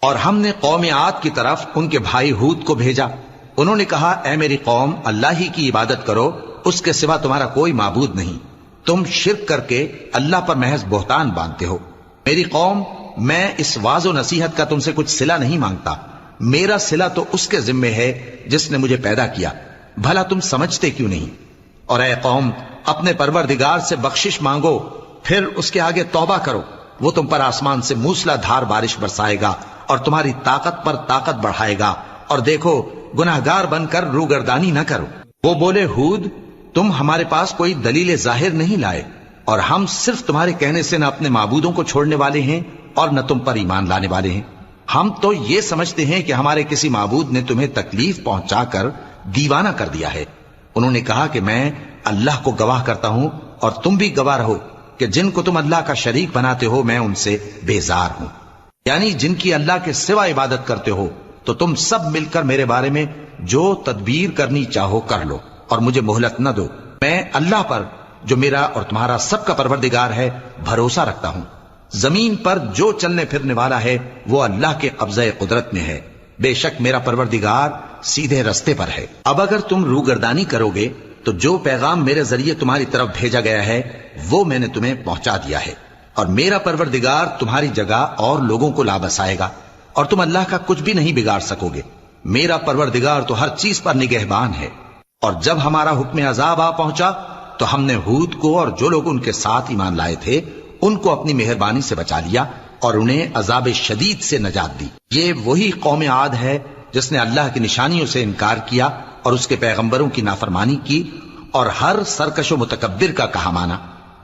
اور ہم نے قوم عاد کی طرف ان کے بھائی ہود کو بھیجا. انہوں نے کہا اے میری قوم اللہ ہی کی عبادت کرو، اس کے سوا تمہارا کوئی معبود نہیں. تم شرک کر کے اللہ پر محض بہتان باندھتے ہو. میری قوم، میں اس واعظ و نصیحت کا تم سے کچھ صلہ نہیں مانگتا. میرا صلہ تو اس کے ذمے ہے جس نے مجھے پیدا کیا. بھلا تم سمجھتے کیوں نہیں؟ اور اے قوم، اپنے پروردگار سے بخشش مانگو، پھر اس کے آگے توبہ کرو. وہ تم پر آسمان سے موسلا دھار بارش برسائے گا اور تمہاری طاقت پر طاقت بڑھائے گا. اور دیکھو، گناہگار بن کر روگردانی نہ کرو. وہ بولے ہود، تم ہمارے پاس کوئی دلیل ظاہر نہیں لائے، اور ہم صرف تمہارے کہنے سے نہ اپنے معبودوں کو چھوڑنے والے ہیں اور نہ تم پر ایمان لانے والے ہیں. ہم تو یہ سمجھتے ہیں کہ ہمارے کسی معبود نے تمہیں تکلیف پہنچا کر دیوانہ کر دیا ہے. انہوں نے کہا کہ میں اللہ کو گواہ کرتا ہوں اور تم بھی گواہ رہو کہ جن کو تم اللہ کا شریک بناتے ہو میں ان سے بیزار ہوں. یعنی جن کی اللہ کے سوا عبادت کرتے ہو، تو تم سب مل کر میرے بارے میں جو تدبیر کرنی چاہو کر لو اور مجھے مہلت نہ دو. میں اللہ پر جو میرا اور تمہارا سب کا پروردگار ہے بھروسہ رکھتا ہوں. زمین پر جو چلنے پھرنے والا ہے وہ اللہ کے قبضہ قدرت میں ہے. بے شک میرا پروردگار سیدھے رستے پر ہے. اب اگر تم روگردانی کرو گے تو جو پیغام میرے ذریعے تمہاری طرف بھیجا گیا ہے وہ میں نے تمہیں پہنچا دیا ہے، اور میرا پروردگار تمہاری جگہ اور لوگوں کو لا بسائے گا، اور تم اللہ کا کچھ بھی نہیں بگاڑ سکو گے. میرا پروردگار تو ہر چیز پر نگہبان ہے. اور جب ہمارا حکم عذاب آ پہنچا تو ہم نے ہود کو اور جو لوگ ان کے ساتھ ایمان لائے تھے ان کو اپنی مہربانی سے بچا لیا اور انہیں عذاب شدید سے نجات دی. یہ وہی قوم عاد ہے جس نے اللہ کی نشانیوں سے انکار کیا اور اس کے پیغمبروں کی نافرمانی کی اور ہر سرکش و متکبر کا کہا مانا.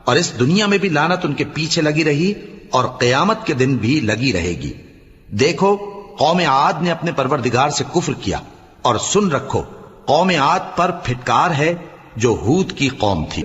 اور اس دنیا میں بھی لعنت ان کے پیچھے لگی رہی اور قیامت کے دن بھی لگی رہے گی. دیکھو، قوم عاد نے اپنے پروردگار سے کفر کیا، اور سن رکھو قوم عاد پر پھٹکار ہے جو ہود کی قوم تھی.